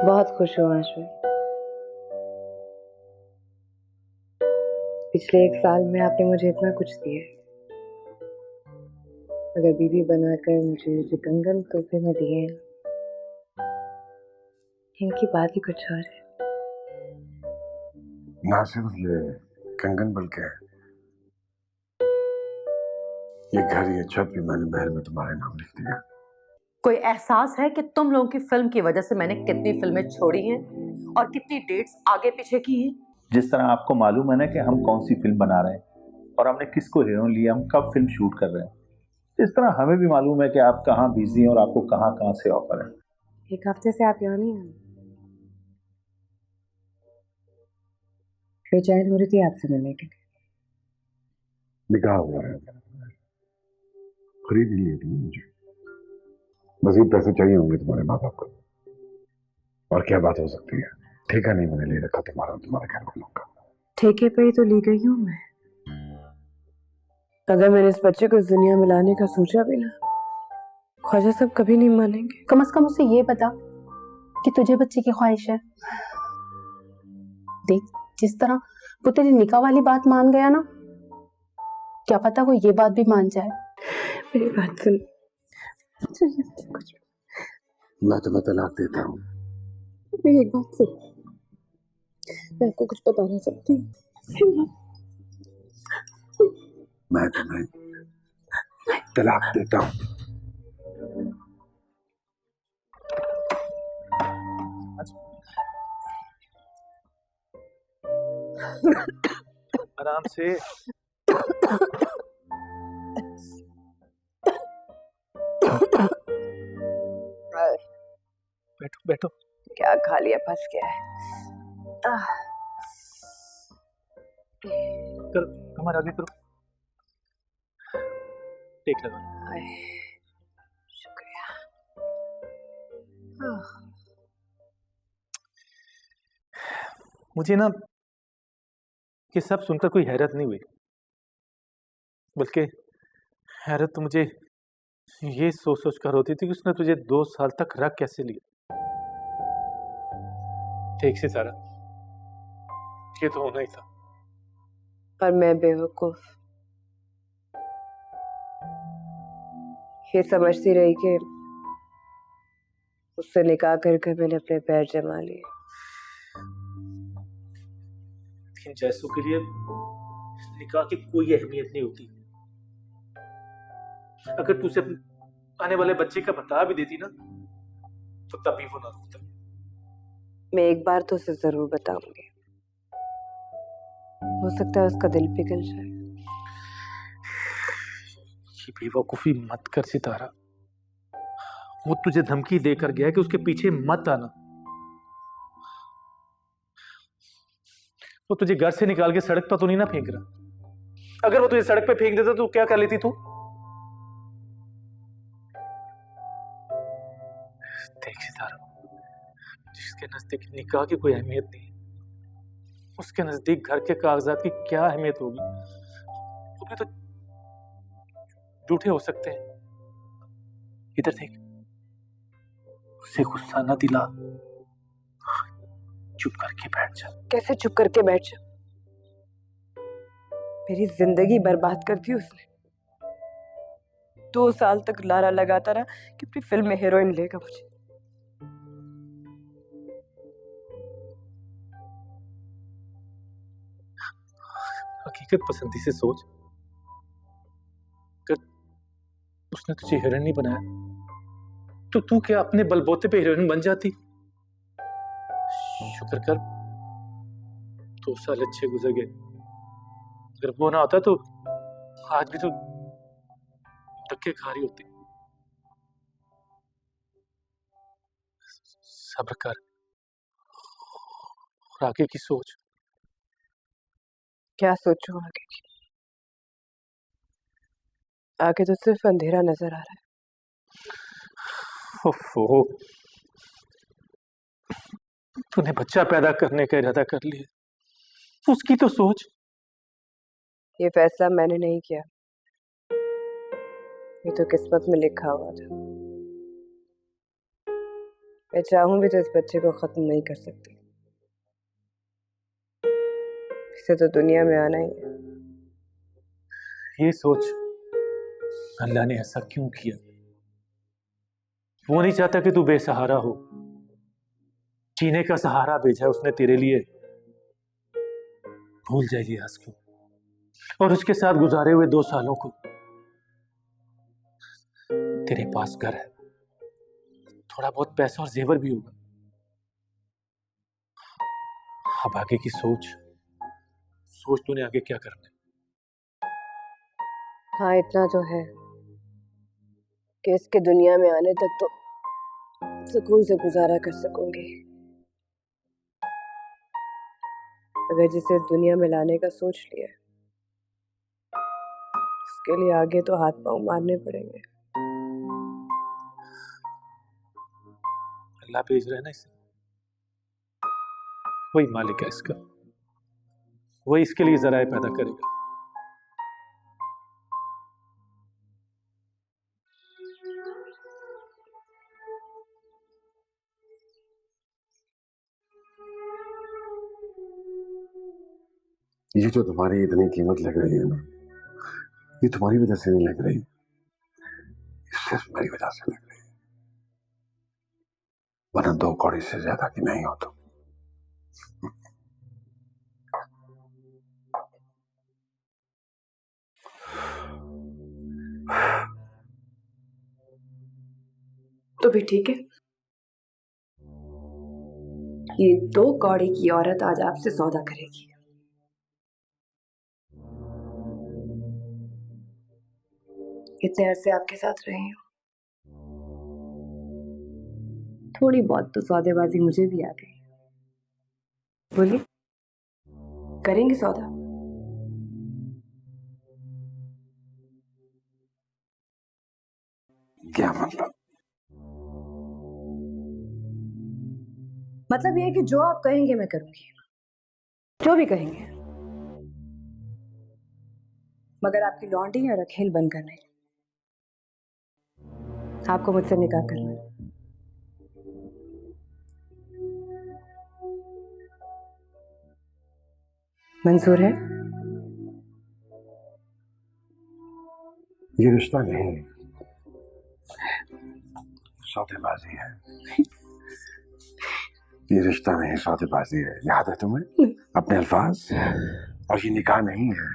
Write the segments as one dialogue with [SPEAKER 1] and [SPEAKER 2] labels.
[SPEAKER 1] बहुत खुश हूँ आज मैं। पिछले 1 साल में आपने मुझे इतना कुछ दिया है। अगर बीवी बनाकर मुझे जो कंगन तोहफे में दिए हैं, इनकी बात ही कुछ और है।
[SPEAKER 2] ना सिर्फ ये कंगन बल्कि ये घर, ये छत भी मैंने महल में तुम्हारे नाम लिख दिया।
[SPEAKER 3] कोई एहसास है कि तुम लोगों की फिल्म की वजह से मैंने कितनी फिल्में छोड़ी हैं और कितनी डेट्स आगे पीछे की हैं?
[SPEAKER 4] जिस तरह आपको मालूम है ना कि हम कौन सी फिल्म बना रहे हैं और हमने किसको हीरोइन लिया, हम कब फिल्म शूट कर रहे हैं, इस तरह हमें भी मालूम है कि आप कहाँ बिजी हैं और आपको कहाँ कहाँ से ऑफर है।
[SPEAKER 1] 1 हफ्ते से आप यहाँ नहीं आए। बेचैन हो रही थी आपसे मिलने के लिए।
[SPEAKER 2] निकाह हुआ है, खरीद ही लिए तुमने मुझे। मजीद पैसे चाहिए होंगे तुम्हारे माँ बाप को। और क्या बात हो सकती है, ठेका नहीं मैंने ले रखा तुम्हारे घर वालों का।
[SPEAKER 1] ठेके पे ही तो ली गई हूँ मैं। अगर मैंने इस बच्चे को इस दुनिया में लाने का सोचा भी ना, ख्वाजा सब कभी नहीं मानेंगे।
[SPEAKER 3] कम से कम उसे ये बता कि तुझे बच्चे की ख्वाहिश है। देख, जिस तरह वो तेरी निकाह वाली बात मान गया ना, क्या पता वो ये बात भी मान जाए।
[SPEAKER 1] मेरी बात सुन, कुछ
[SPEAKER 2] मैं तुम्हें तलाक देता हूँ।
[SPEAKER 1] मेरी एक बात सुन, मैं आपको कुछ बताना चाहती हूँ।
[SPEAKER 2] मैं तुम्हें तलाक देता हूँ।
[SPEAKER 4] आराम से। बैठो बैठो।
[SPEAKER 1] क्या खा लिया, फंस गया है।
[SPEAKER 4] करो, कमर आगे करो। टेक लगा।
[SPEAKER 1] शुक्रिया।
[SPEAKER 4] मुझे ना ये सब सुनकर कोई हैरत नहीं हुई, बल्कि हैरत तो मुझे ये सोच सोच कर होती थी कि उसने तुझे 2 साल तक रख कैसे लिया। ठीक से सारा, ये तो होना ही था।
[SPEAKER 1] और मैं बेवकूफ ये समझती रही कि उससे निकाह करके मैंने अपने पैर जमा लिए।
[SPEAKER 4] लेकिन जैसू के लिए निकाह की कोई अहमियत नहीं होती। अगर तू उसे आने वाले बच्चे का बता भी देती ना, तो तभी वो ना रोता।
[SPEAKER 1] मैं एक बार तो उसे जरूर बताऊंगी, हो सकता है उसका दिल पिघल जाए।
[SPEAKER 4] ये बेवकूफी मत कर सितारा। वो तुझे धमकी देकर गया कि उसके पीछे मत आना। वो तुझे घर से निकाल के सड़क पर तो नहीं ना फेंक रहा। अगर वो तुझे सड़क पे फेंक देता तो क्या कर लेती तू? देख सितारा, जिसके नजदीक निकाह की कोई अहमियत नहीं, उसके नजदीक घर के कागजात की क्या अहमियत होगी? वो भी तो झूठे हो सकते हैं। इधर देख, उसे गुस्सा न दिला, चुप करके बैठ जा।
[SPEAKER 1] कैसे चुप करके बैठ जा? मेरी जिंदगी बर्बाद कर दी उसने। 2 साल तक लारा लगाता रहा कि अपनी फिल्म में हीरोइन लेगा मुझे।
[SPEAKER 4] हकीकत पसंदी से सोच, अगर उसने तुझे हीरोइन नहीं बनाया तो तू क्या अपने बलबूते पे हीरोइन बन जाती? शुक्र कर 2 साल अच्छे गुजर गए। अगर वो ना होता तो आज भी तो धक्के खा रही होती। सब्र कर और आगे की सोच।
[SPEAKER 1] क्या सोचूं आगे की? आगे तो सिर्फ अंधेरा नजर आ रहा है।
[SPEAKER 4] ओफो, तूने बच्चा पैदा करने का इरादा कर लिया, उसकी तो सोच।
[SPEAKER 1] ये फैसला मैंने नहीं किया, ये तो किस्मत में लिखा हुआ था। मैं चाहूं भी तो इस बच्चे को खत्म नहीं कर सकती। इसे तो दुनिया में आना ही है।
[SPEAKER 4] ये सोच अल्लाह ने ऐसा क्यों किया? वो नहीं चाहता कि तू बेसहारा हो। जीने का सहारा भेजा है उसने तेरे लिए। भूल जाए लियाज को और उसके साथ गुजारे हुए 2 सालों को। तेरे पास घर है, थोड़ा बहुत पैसा और जेवर भी होगा। अब आगे की सोच तूने आगे क्या करना है।
[SPEAKER 1] हाँ, इतना तो है कि इसके दुनिया में आने तक तो सुकून से गुजारा कर सकूंगी। अगर जिसे इस दुनिया में लाने का सोच लिया है, उसके लिए आगे तो हाथ पांव मारने पड़ेंगे।
[SPEAKER 4] अल्लाह भेज रहा है ना इसे, वही मालिक है इसका, वही इसके लिए जराए पैदा करेगा।
[SPEAKER 2] ये जो तुम्हारी इतनी कीमत लग रही है ना, ये तुम्हारी वजह से नहीं लग रही, सिर्फ मेरी वजह से लग रही है। वरना 2 कौड़ी से ज्यादा की नहीं हो तुम।
[SPEAKER 1] तो भी ठीक है, ये 2 कौड़ी की औरत आज आपसे सौदा करेगी। इतने अरसे आपके साथ रही हूं, थोड़ी बहुत तो सौदेबाजी मुझे भी आ गई। बोलिए, करेंगे सौदा?
[SPEAKER 2] क्या मतलब?
[SPEAKER 1] मतलब ये है कि जो आप कहेंगे मैं करूंगी, जो भी कहेंगे, मगर आपकी लौंडी और अखेल बनकर नहीं। आपको मुझसे निकाह करना है। मंजूर है?
[SPEAKER 2] ये रिश्ता नहीं, सौदेबाजी है। ये रिश्ता नहीं, सौदेबाजी है। याद है तुम्हें अपने अल्फाज? और ये निकाह नहीं है,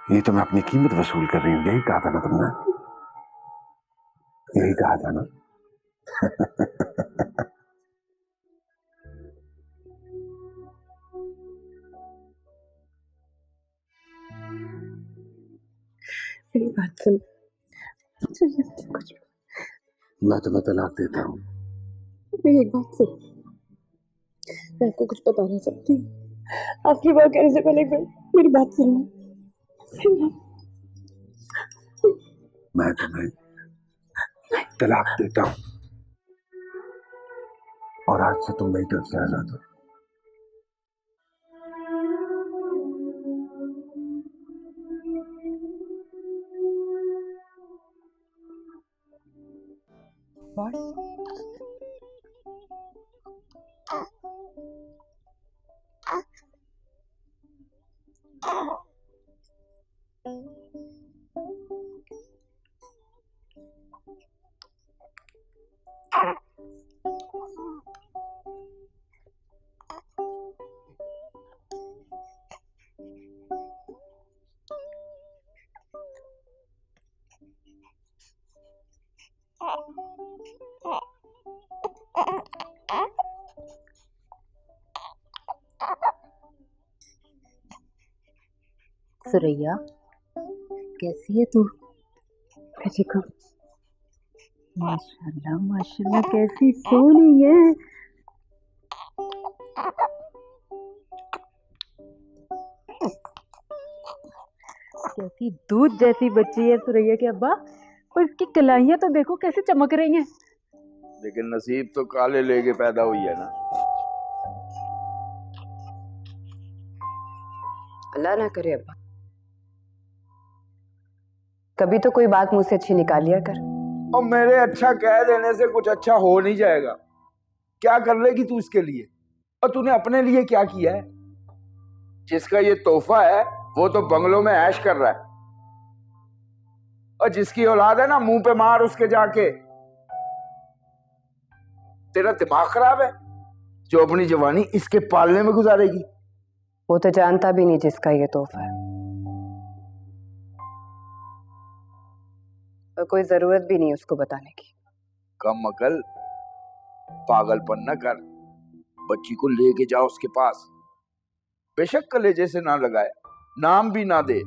[SPEAKER 2] ये तो मैं अपनी कीमत वसूल कर रही हूँ। यही कहा था ना तुमने, यही कहा था ना।
[SPEAKER 1] मेरी बात सुन, कुछ
[SPEAKER 2] मैं तुम्हें तलाक देता हूँ।
[SPEAKER 1] मेरी एक बात सुन, मैं आपको कुछ बताना चाहती हूँ। आखिरी बार कहने से पहले एक बार मेरी बात सुनना।
[SPEAKER 2] मैं तुम्हें तलाक देता हूँ और आज से तुम मेरी तरफ से आजाद हो।
[SPEAKER 3] सुरैया, कैसी है तू?
[SPEAKER 1] ठीक हो?
[SPEAKER 3] माशाल्लाह माशाल्लाह, कैसी सोनी है। कैसी दूध जैसी बच्ची है सुरैया के अब्बा, और इसकी कलाइयां तो देखो कैसे चमक रही हैं।
[SPEAKER 5] लेकिन नसीब तो काले लेके पैदा हुई है ना।
[SPEAKER 1] अल्लाह ना करे अब्बा, कभी तो कोई बात मुझसे अच्छी निकाल लिया कर।
[SPEAKER 5] और मेरे अच्छा कह देने से कुछ अच्छा हो नहीं जाएगा। क्या कर लेगी तू इसके लिए? और तूने अपने लिए क्या किया है? जिसका ये तोहफा है वो तो बंगलों में ऐश कर रहा है, और जिसकी औलाद है ना, मुंह पे मार उसके जाके। तेरा दिमाग खराब है जो अपनी जवानी इसके पालने में गुजारेगी।
[SPEAKER 1] वो तो जानता भी नहीं जिसका ये तोहफा है, और कोई जरूरत भी नहीं उसको बताने की।
[SPEAKER 5] कम अकल, पागलपन न कर। बच्ची को लेके जाओ उसके पास, बेशक कलेजे से ना लगाए, नाम भी ना दे,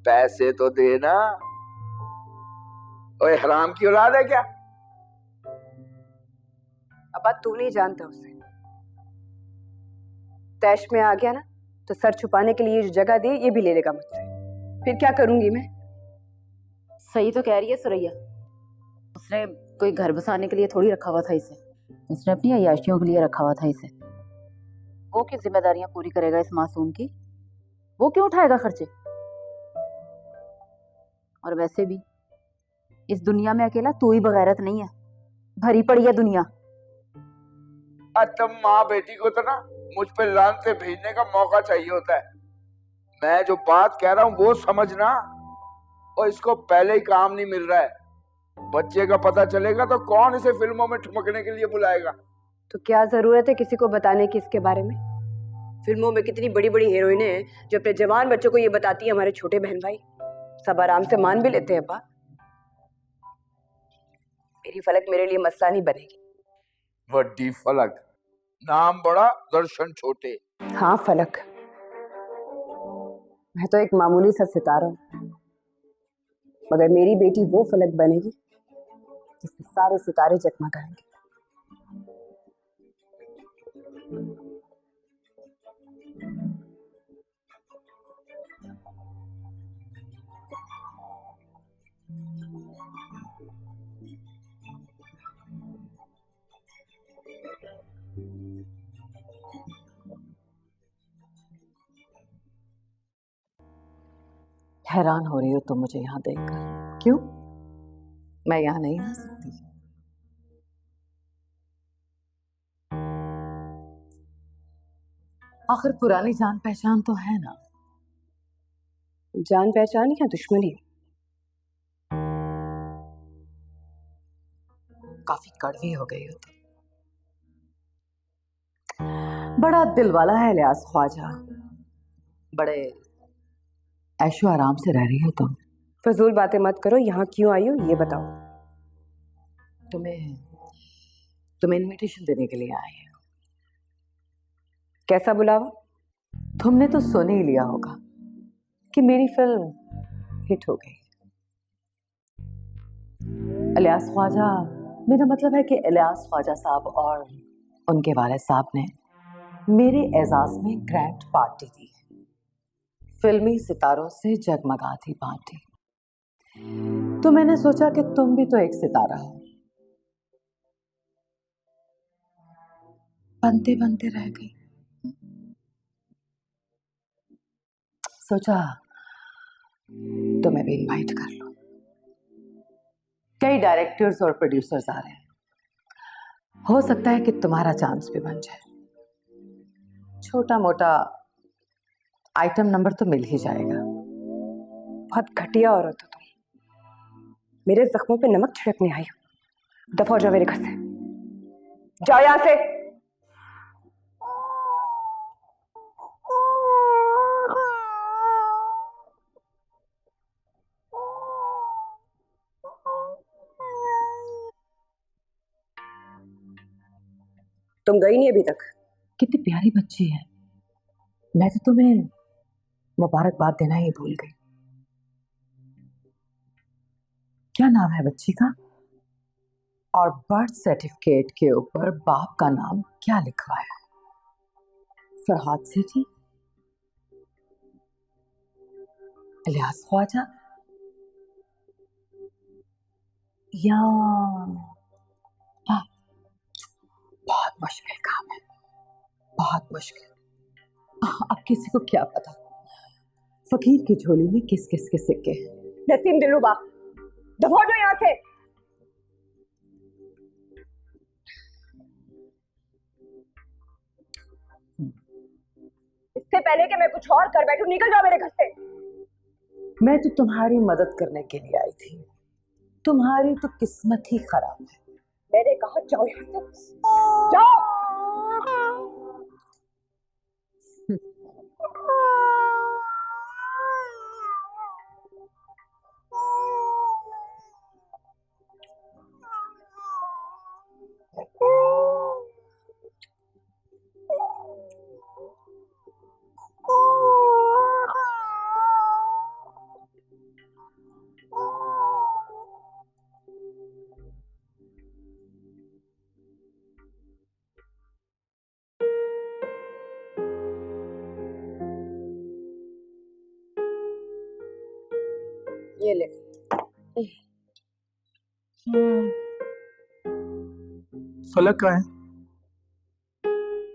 [SPEAKER 5] पैसे तो देना। ओए हराम की औलाद है क्या?
[SPEAKER 1] अब्बा तू नहीं जानता उसे, तैश में आ गया ना तो सर छुपाने के लिए जो जगह दी ये भी ले लेगा मुझसे। फिर क्या करूंगी मैं?
[SPEAKER 3] सही तो कह रही है सुरैया, उसने कोई घर बसाने के लिए थोड़ी रखा हुआ था इसे, उसने अपनी अय्याशियों के लिए रखा हुआ था इसे। वो क्यों जिम्मेदारियां पूरी करेगा इस मासूम की? वो क्यों उठाएगा खर्चे? और वैसे भी इस दुनिया में अकेला तू ही बगैरत नहीं है, भरी पड़ी है दुनिया।
[SPEAKER 5] तुम माँ बेटी को तो ना मुझ पे लानते भेजने का मौका चाहिए होता है। मैं जो बात कह रहा हूँ वो समझना। और इसको पहले ही काम नहीं मिल रहा है। बच्चे का पता चलेगा तो कौन इसे फिल्मों में ठुमकने के लिए बुलाएगा?
[SPEAKER 1] तो क्या जरूरत है किसी को बताने की इसके बारे में? फिल्मों में कितनी बड़ी बड़ी हीरोइनें हैं जो अपने जवान बच्चों को ये बताती है हमारे छोटे बहन भाई। सब आराम से मान भी लेते हैं। अब्बा मेरी फलक मेरे लिए मसला नहीं बनेगी।
[SPEAKER 5] वड्डी फलक, नाम बड़ा दर्शन छोटे।
[SPEAKER 1] हाँ फलक, मैं तो एक मामूली सा सितारा हूं, मगर मेरी बेटी वो फलक बनेगी जिससे सारे सितारे जगमगाएंगे।
[SPEAKER 3] हैरान हो रही हो तुम मुझे यहाँ देखकर? क्यों, मैं यहाँ नहीं आ सकती? आखिर पुरानी जान पहचान तो है ना।
[SPEAKER 1] जान पहचान या दुश्मनी?
[SPEAKER 3] काफी कड़वी हो गई हो तुम। बड़ा दिल वाला है इलियास ख्वाजा, बड़े ऐशो आराम से रह रही हो तुम।
[SPEAKER 1] फजूल बातें मत करो। यहाँ क्यों आई हो ये बताओ।
[SPEAKER 3] तुम्हें इनविटेशन देने के लिए आई हूँ।
[SPEAKER 1] कैसा बुलावा?
[SPEAKER 3] तुमने तो सुन ही लिया होगा कि मेरी फिल्म हिट हो गई। इलियास ख्वाजा, मेरा मतलब है कि इलियास ख्वाजा साहब और उनके वालिद साहब ने मेरे एजाज में ग्रैंड पार्टी दी। फिल्मी सितारों से जगमगाती पार्टी। तो मैंने सोचा कि तुम भी तो एक सितारा हो, बनते बनते रह गई। सोचा तुम्हें भी इनवाइट कर लो। कई डायरेक्टर्स और प्रोड्यूसर्स आ रहे हैं, हो सकता है कि तुम्हारा चांस भी बन जाए। छोटा मोटा आइटम नंबर तो मिल ही जाएगा।
[SPEAKER 1] बहुत घटिया औरत हो तुम। मेरे जख्मों पे नमक छिड़कने आई हो। दफा हो जाओ मेरे घर से, जाओ यहां से। तुम गई नहीं अभी तक?
[SPEAKER 3] कितनी प्यारी बच्ची है, मैं तो तुम्हें मुबारकबाद देना ही भूल गई। क्या नाम है बच्ची का? और बर्थ सर्टिफिकेट के ऊपर बाप का नाम क्या लिखवाया है? फरहाद सेठी, इलियास ख्वाजा, या बहुत मुश्किल काम है, बहुत मुश्किल। अब किसी को क्या पता फकीर की झोली में किस किस के सिक्के हैं।
[SPEAKER 1] नसीम दिलरुबा, दफा हो जाओ यहाँ से। इससे पहले कि मैं कुछ और कर बैठूं, निकल जाओ मेरे घर से।
[SPEAKER 3] मैं तो तुम्हारी मदद करने के लिए आई थी। तुम्हारी तो किस्मत ही खराब है।
[SPEAKER 1] मैंने कहा जाओ यहाँ से, जाओ। ये ले।
[SPEAKER 4] फलक कहाँ है?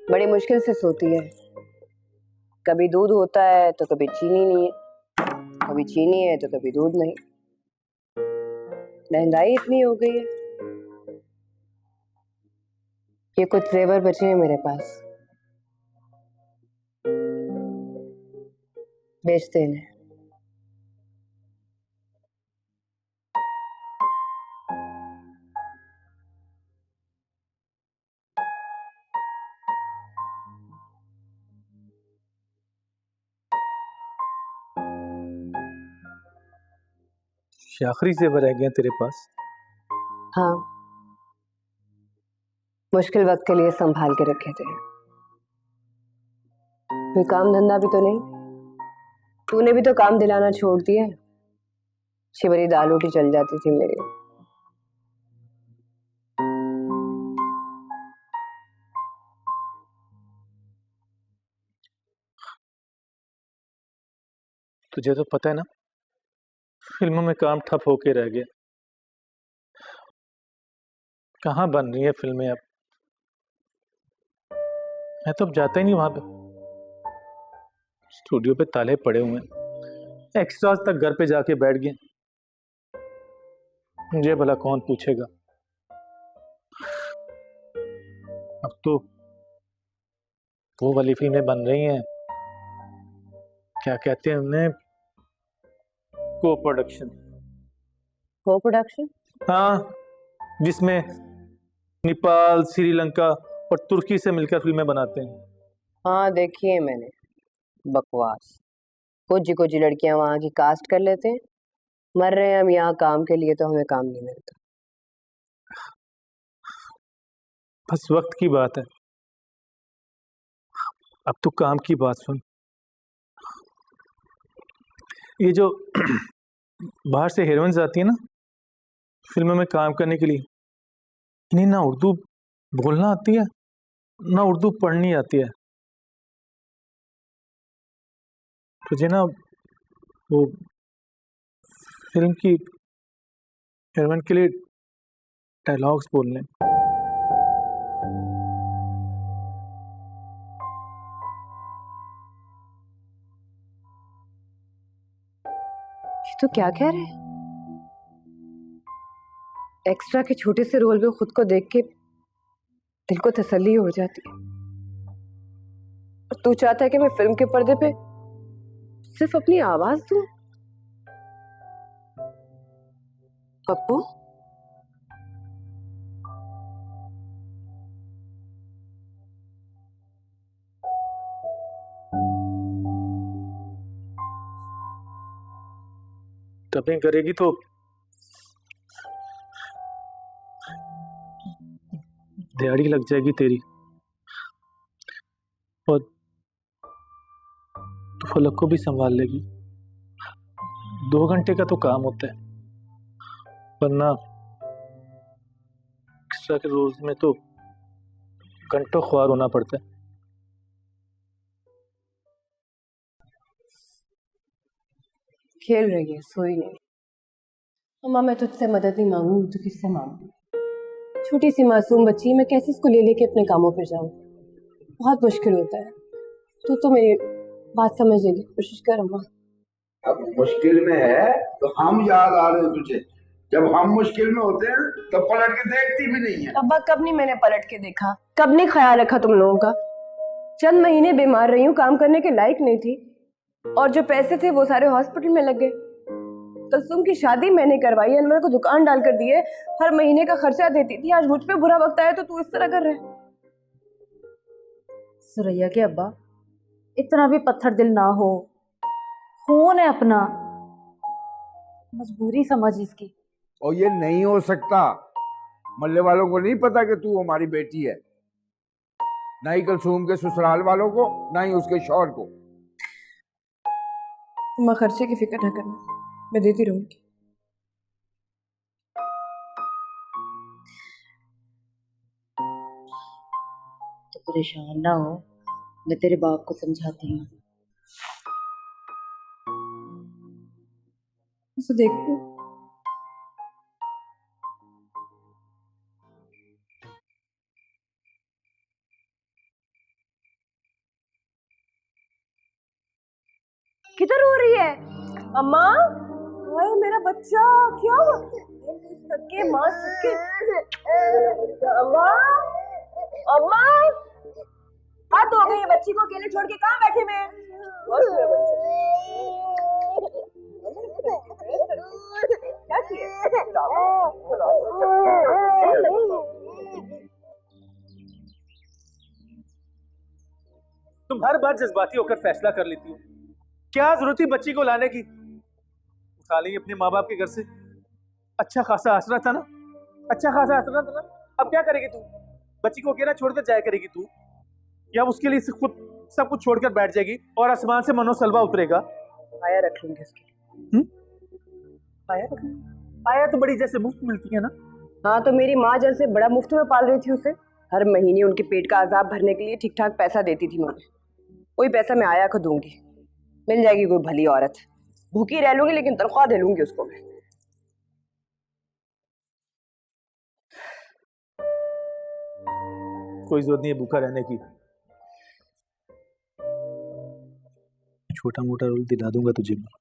[SPEAKER 1] बड़ी मुश्किल से सोती है। कभी दूध होता है तो कभी चीनी नहीं है, कभी चीनी है तो कभी दूध नहीं। महंगाई इतनी हो गई है। ये कुछ जेवर बचे हैं मेरे पास, बेचते हैं।
[SPEAKER 4] ये आखिरी जेवर रह गए हैं तेरे पास?
[SPEAKER 1] हाँ, मुश्किल वक्त के लिए संभाल के रखे थे। कोई काम धंधा भी तो नहीं। तूने भी तो काम दिलाना छोड़ दिया। शिवरी दाल रोटी चल जाती थी मेरी।
[SPEAKER 4] तुझे तो पता है ना, फिल्मों में काम ठप होके रह गया। कहाँ बन रही है फिल्में अब? मैं तो अब जाता ही नहीं वहां पे। स्टूडियो पे ताले पड़े हुए हैं, एक्स्ट्रास तक घर पे जाके बैठ गए। मुझे भला कौन पूछेगा? अब तो वो वाली फिल्में बन रही हैं, क्या कहते हैं उन्हें, को प्रोडक्शन।
[SPEAKER 1] को प्रोडक्शन?
[SPEAKER 4] हाँ, जिसमें नेपाल, श्रीलंका और तुर्की से मिलकर फिल्में बनाते हैं।
[SPEAKER 1] हाँ, देखी है मैंने। बकवास। कुछ लड़कियां वहां की कास्ट कर लेते हैं, मर रहे हैं हम यहाँ काम के लिए, तो हमें काम नहीं मिलता।
[SPEAKER 4] बस वक्त की बात है। अब तो काम की बात सुन। ये जो बाहर से हीरोइंस आती है ना फिल्मों में काम करने के लिए, इन्हें ना उर्दू बोलना आती है ना उर्दू पढ़नी आती है। तुझे ना वो फिल्म की हीरोइन के लिए डायलॉग्स बोलने।
[SPEAKER 1] ये तो क्या कह रहे हैं? एक्स्ट्रा के छोटे से रोल में खुद को देख के दिल को तसल्ली हो जाती है। और तू चाहता है कि मैं फिल्म के पर्दे पे सिर्फ अपनी आवाज दूं? पप्पू,
[SPEAKER 4] डबिंग करेगी तो दिहाड़ी लग जाएगी तेरी, और तू फलक को भी संभाल लेगी। 2 घंटे का तो काम होता है, वरना एक्स्ट्रा के रोज में तो घंटों ख्वार होना पड़ता है।
[SPEAKER 1] खेल रही है, सोई नहीं। अम्मा, मैं तुझसे मदद नहीं मांगू तो किससे मांगू? छोटी सी मासूम बच्ची, मैं कैसे इसको ले लेके अपने कामों पर जाऊं? बहुत मुश्किल होता है। तो मेरी बात समझने की कोशिश कर अम्मा।
[SPEAKER 5] अब मुश्किल में है तो हम याद आ रहे हैं तुझे। जब हम मुश्किल में होते हैं तो पलट के देखती भी नहीं है।
[SPEAKER 1] अब्बा, कब नहीं मैंने पलट के देखा? कब नहीं ख्याल रखा तुम लोगों का? चंद महीने बीमार रही हूँ, काम करने के लायक नहीं थी, और जो पैसे थे वो सारे हॉस्पिटल में लग गए। कुलसुम की शादी मैंने करवाई, अनवर को दुकान डाल कर दिए, हर महीने का खर्चा देती थी। आज मुझ पे बुरा वक्त आया तो तू इस तरह कर रहा है।
[SPEAKER 6] सुरैया के अब्बा, इतना भी पत्थर दिल ना हो, फोन है अपना, मजबूरी समझ इसकी।
[SPEAKER 5] और ये नहीं हो सकता। मल्ले वालों को नहीं पता कि तू हमारी बेटी है, ना ही कुलसुम के ससुराल वालों को, ना ही उसके शौहर को।
[SPEAKER 1] तुम खर्चे की फिक्र न करना, मैं देती रहूंगी।
[SPEAKER 6] तो परेशान ना हो, मैं तेरे बाप को समझाती हूँ।
[SPEAKER 1] उसे देखो, किधर हो रही है अम्मा? हाय मेरा बच्चा, क्या हुआ? सके माँ सके। अम्मा, अम्मा, बात हो गई है, बच्ची को अकेले छोड़ के कहाँ बैठे मैं? क्या किया?
[SPEAKER 4] तुम हर बार जज्बाती होकर फैसला कर लेती हो। क्या जरूरत थी बच्ची को लाने की? उठा ली अपने माँ बाप के घर से, अच्छा खासा आसरा था ना, अच्छा खासा आसरा था ना। अब क्या करेगी तू? बच्ची को अकेला छोड़कर जाया करेगी तू, या उसके लिए सब कुछ छोड़कर बैठ जाएगी और आसमान से मनोसलवा उतरेगा?
[SPEAKER 1] आया रख लूंगी उसकी।
[SPEAKER 4] आया रख लूं? आया तो बड़ी जैसे मुफ्त मिलती है ना।
[SPEAKER 1] हाँ तो मेरी माँ जैसे बड़ा मुफ्त में पाल रही थी उसे, हर महीने उनके पेट का अजाब भरने के लिए ठीक ठाक पैसा देती थी मुझे। कोई पैसा मैं आया को दूंगी, मिल जाएगी कोई भली औरत, भूखी रह लूंगी लेकिन तनख्वाह दे लूंगी उसको मैं।
[SPEAKER 4] कोई जरूरत नहीं है भूखा रहने की। छोटा मोटा रोल दिला दूंगा तुझे मैं।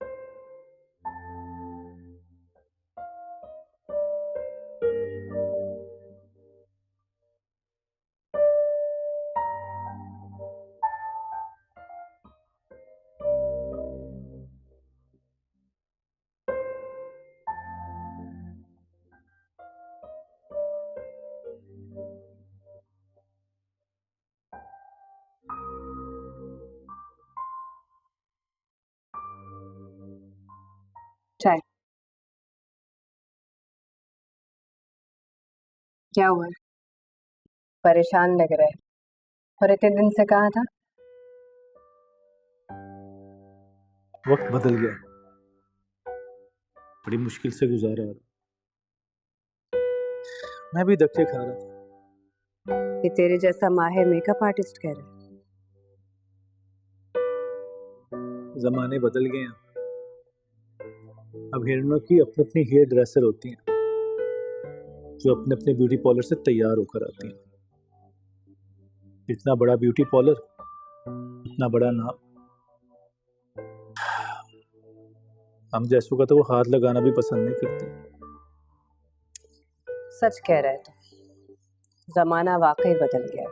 [SPEAKER 1] चाय क्या हुआ है? परेशान लग रहा है, और इतने दिन से कहाँ था?
[SPEAKER 4] वक्त बदल गया, बड़ी मुश्किल से गुजारा। मैं भी धक्के खा रहा था।
[SPEAKER 1] ये तेरे जैसा माहिर मेकअप आर्टिस्ट कह रहा है।
[SPEAKER 4] जमाने बदल गए हैं, अब हिरणों की अपनी अपनी हेयर ड्रेसर होती हैं, जो अपने अपने ब्यूटी पार्लर से तैयार होकर आती हैं। इतना बड़ा ब्यूटी पार्लर, इतना बड़ा नाम, हम जैसों का तो वो हाथ लगाना भी पसंद नहीं करते।
[SPEAKER 1] सच कह रहा है तो, जमाना वाकई बदल गया।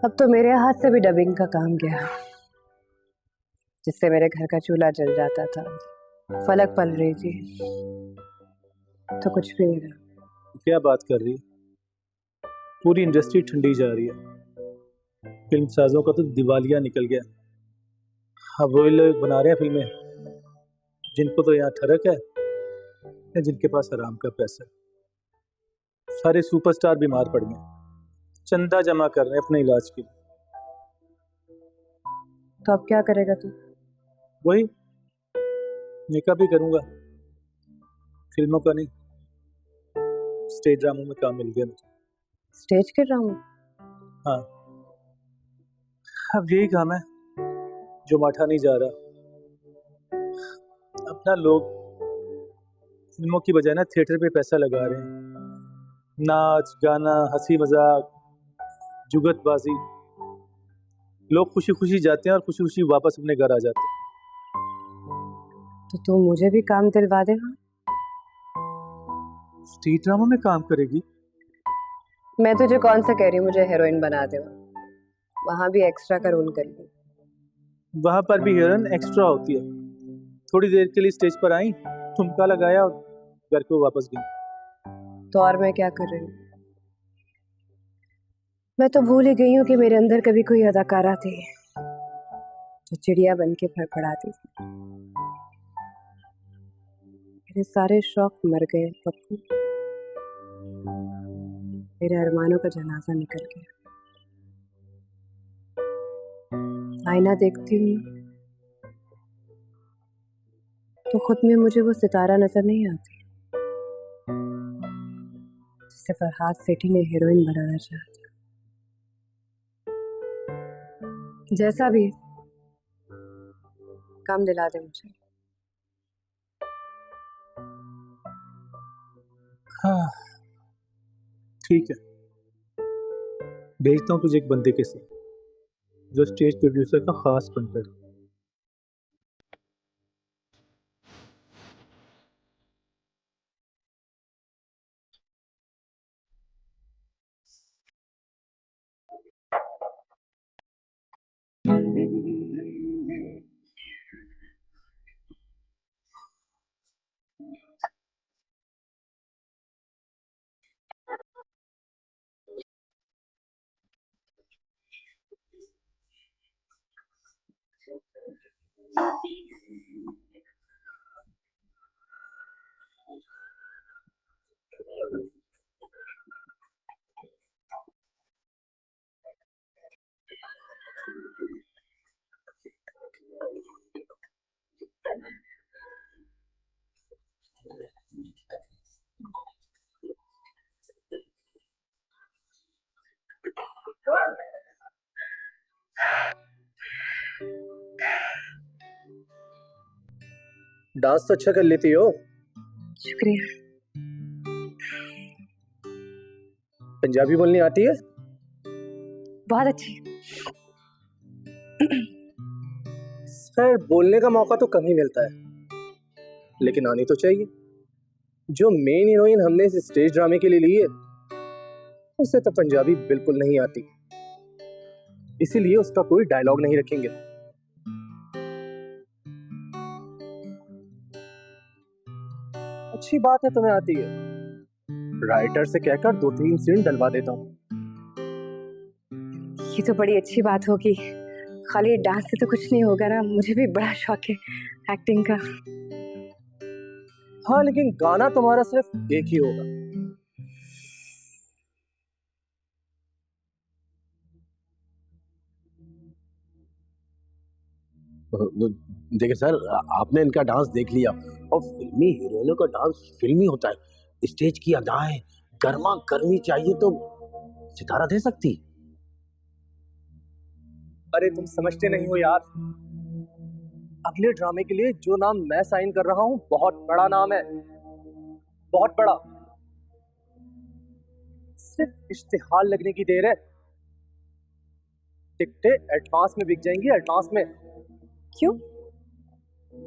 [SPEAKER 1] अब तो मेरे हाथ से भी डबिंग का काम गया, जिससे मेरे घर का चूल्हा जल जाता था, फलक पल रही थी, तो कुछ भी नहीं रहा।
[SPEAKER 4] क्या बात कर रही? पूरी इंडस्ट्री ठंडी जा रही है, फिल्म साजों का तो दिवालिया निकल गया। अब वही लोग बना रहे हैं फिल्में जिनको तो यहाँ ठरक है या जिनके पास आराम का पैसा है। सारे सुपरस्टार बीमार पड़ गए, चंदा जमा कर रहे हैं अपने इलाज के लिए।
[SPEAKER 1] तो अब क्या करेगा तू?
[SPEAKER 4] वही मेकअप ही करूंगा, फिल्मों का नहीं, स्टेज ड्रामों में काम मिल गया मुझे।
[SPEAKER 1] स्टेज कर रहा हूँ?
[SPEAKER 4] हाँ, अब यही काम है जो माठा नहीं जा रहा। अपना लोग फिल्मों की बजाय ना थिएटर पे पैसा लगा रहे हैं, नाच गाना, हंसी मजाक, जुगतबाजी। लोग खुशी खुशी जाते हैं और खुशी खुशी वापस अपने घर आ जाते हैं।
[SPEAKER 1] तो तू मुझे भी काम दिलवा देगा?
[SPEAKER 4] स्टेज ड्रामा में काम करेगी?
[SPEAKER 1] मैं तुझे कौन सा कह रही हूँ मुझे हीरोइन बना दे? वहां भी एक्स्ट्रा का रोल कर ली।
[SPEAKER 4] वहां पर भी हीरोइन एक्स्ट्रा होती है। थोड़ी देर के लिए स्टेज पर आई, ठुमका लगाया और घर को वापस गई।
[SPEAKER 1] तो और मैं क्या कर रही हूँ? मैं तो भूल ही गई हूँ कि मेरे अंदर कभी कोई अदाकारा थी जो चिड़िया बन के फड़फड़ाती थी। मेरे सारे शौक मर गए पप्पू। मेरे अरमानों का जनाजा निकल गया। आईना देखती हूँ तो खुद में मुझे वो सितारा नजर नहीं आती जिसे फरहाद सेठी ने हीरोइन बनाना चाहा था। जैसा भी है, काम दिला दे मुझे।
[SPEAKER 4] हाँ ठीक है, भेजता हूँ तुझे एक बंदे के साथ जो स्टेज प्रोड्यूसर का खास बनकर। डांस तो अच्छा कर लेती हो।
[SPEAKER 1] शुक्रिया।
[SPEAKER 4] पंजाबी बोलनी आती है?
[SPEAKER 1] बहुत अच्छी।
[SPEAKER 4] खैर बोलने का मौका तो कम ही मिलता है, लेकिन आनी तो चाहिए। जो मेन हीरोइन हमने इस स्टेज ड्रामे के लिए ली है उसे तो पंजाबी बिल्कुल नहीं आती, इसीलिए उसका कोई डायलॉग नहीं रखेंगे। अच्छी बात है तुम्हें आती है, राइटर से कहकर 2-3 सीन डलवा देता हूँ।
[SPEAKER 1] ये तो बड़ी अच्छी बात होगी। खाली डांस से तो कुछ नहीं होगा ना, मुझे भी बड़ा शौक है एक्टिंग का।
[SPEAKER 4] हाँ लेकिन गाना तुम्हारा सिर्फ एक ही होगा।
[SPEAKER 7] देखिए सर, आपने इनका डांस देख लिया और फिल्मी हीरोइनों का डांस फिल्मी होता है। स्टेज की अदाएं गर्मा गर्मी चाहिए तो सितारा दे सकती।
[SPEAKER 4] अरे तुम समझते नहीं हो यार, अगले ड्रामे के लिए जो नाम मैं साइन कर रहा हूँ बहुत बड़ा नाम है, बहुत बड़ा। सिर्फ इश्तिहार लगने की देर है, टिकटें एडवांस में बिक जाएंगी, एडवांस में।
[SPEAKER 1] क्यों?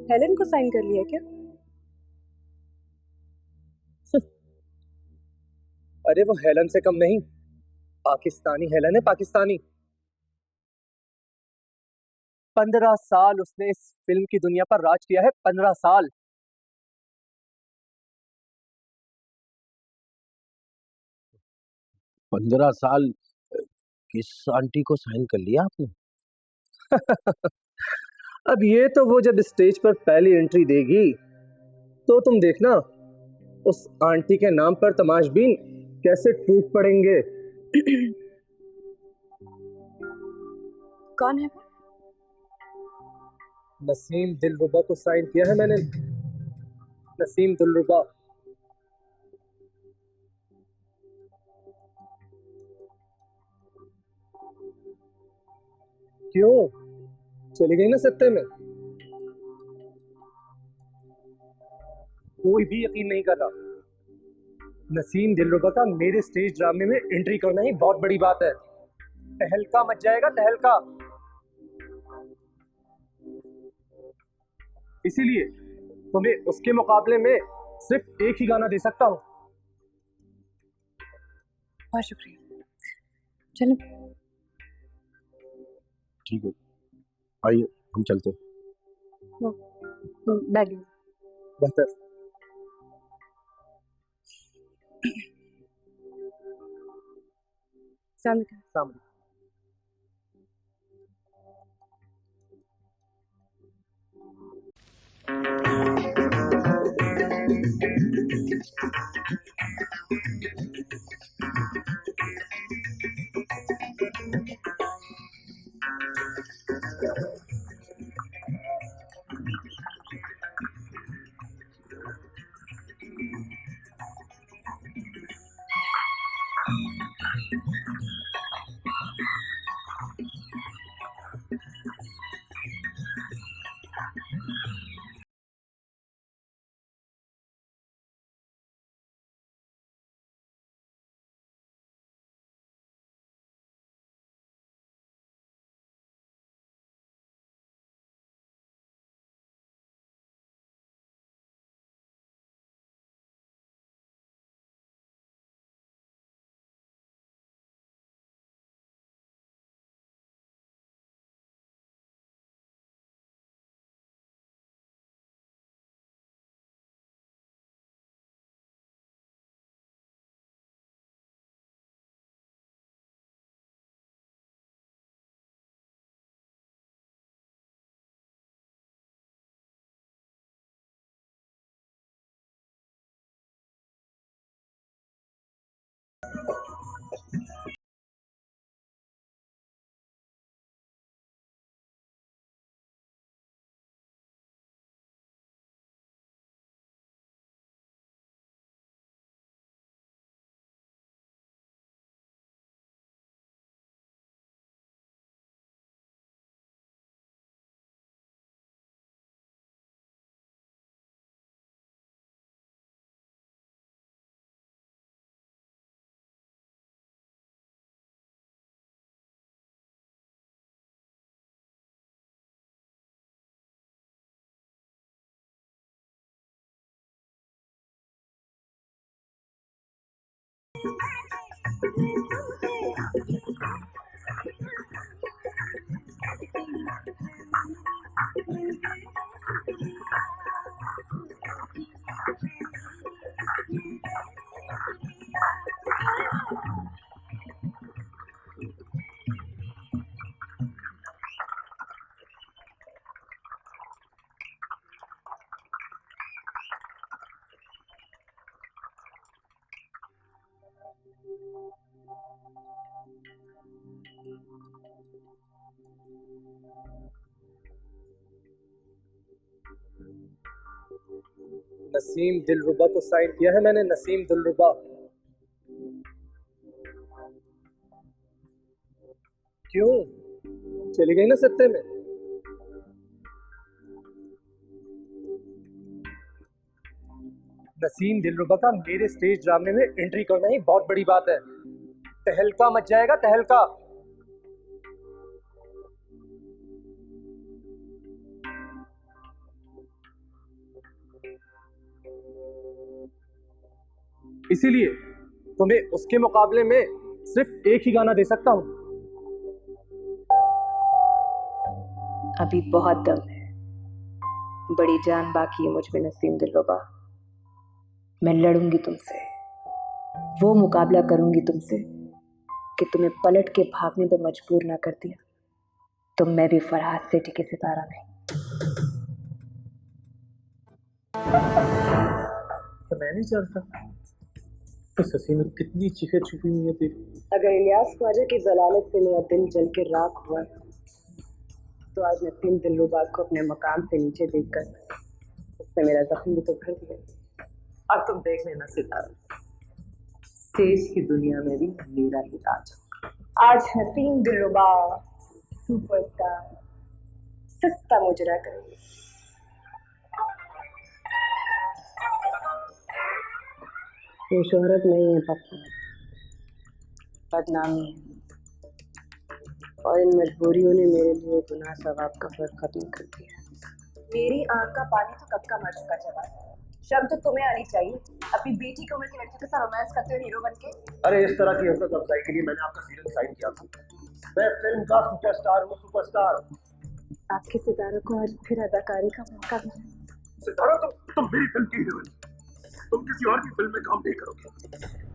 [SPEAKER 1] हेलन को साइन कर लिया क्या?
[SPEAKER 4] अरे वो हेलन से कम नहीं, पाकिस्तानी हेलन है, पाकिस्तानी। 15 साल उसने इस फिल्म की दुनिया पर राज किया है, 15 साल।
[SPEAKER 7] पंद्रह साल किस आंटी को साइन कर लिया आपने?
[SPEAKER 4] अब ये तो वो जब स्टेज पर पहली एंट्री देगी तो तुम देखना, उस आंटी के नाम पर तमाशबीन कैसे टूट पड़ेंगे।
[SPEAKER 1] कौन है वो?
[SPEAKER 4] नसीम दिलरुबा को साइन किया है मैंने, नसीम दिलरुबा। क्यों, चली गई ना सत्ते में? कोई भी यकीन नहीं कर रहा। नसीम दिलरुबा का मेरे स्टेज ड्रामे में एंट्री करना ही बहुत बड़ी बात है। तहलका मच जाएगा, तहलका। इसीलिए तुम्हें उसके मुकाबले में सिर्फ एक ही गाना दे सकता हूं।
[SPEAKER 1] बहुत शुक्रिया। चलो
[SPEAKER 7] ठीक है, आइए हम चलते हैं।
[SPEAKER 1] बैग
[SPEAKER 7] बेहतर।
[SPEAKER 1] सामने
[SPEAKER 4] नसीम दिलरुबा को साइन किया है मैंने, नसीम दिलरुबा। क्यों चली गई ना सत्ते में? नसीम दिलरुबा का मेरे स्टेज ड्रामे में एंट्री करना ही बहुत बड़ी बात है। तहलका मच जाएगा, तहलका। इसीलिए तुम्हें उसके मुकाबले में सिर्फ एक ही गाना दे सकता हूं।
[SPEAKER 1] अभी बहुत दम है, बड़ी जान बाकी है मुझ में नसीम दिलरुबा। मैं लड़ूंगी तुमसे, वो मुकाबला करूंगी तुमसे कि तुम्हें पलट के भागने पर मजबूर ना कर दिया तो मैं भी फरहाद से टिके सितारा नहीं।
[SPEAKER 4] तो मैं नहीं जानता तो ससी में कितनी चीखें छुपी हुई है तेरी।
[SPEAKER 1] अगर इलियास ख्वाजा की जलालत से मेरा दिल जल के राख हुआ तो आज नसीम दिलरुबा को अपने मकाम से नीचे देखकर उससे मेरा जख्म भी तो भर दिया।
[SPEAKER 3] और तुम देख लेना सितारा, स्टेज की दुनिया में भी मेरा ही राज होगा।
[SPEAKER 1] आज नसीम दिलरुबा सुपरस्टार सस्ता मुजरा करेंगे। ये शोहरत नहीं है पप्पू, बदनामी है, और इन मजबूरियों ने मेरे लिए गुनाह सवाब का फर्क खत्म कर दिया। मेरी आंख का पानी तो कब का मर चुका जवान। शर्म तो तुम्हें आनी चाहिए, अपनी बेटी की उम्र की लड़की के साथ रोमांस करते हो हीरो बन के।
[SPEAKER 7] अरे इस तरह की हरकत अफजाई के लिए मैंने आपका सीरियल साइन किया था।
[SPEAKER 8] मैं फिल्म का सुपरस्टार हूँ, सुपरस्टार।
[SPEAKER 6] आपके सितारों को आज फिर अदाकारी का मौका मिला।
[SPEAKER 8] सितारा, तुम मेरी फिल्म की हीरोइन, तुम किसी और की फिल्म में काम नहीं करोगे।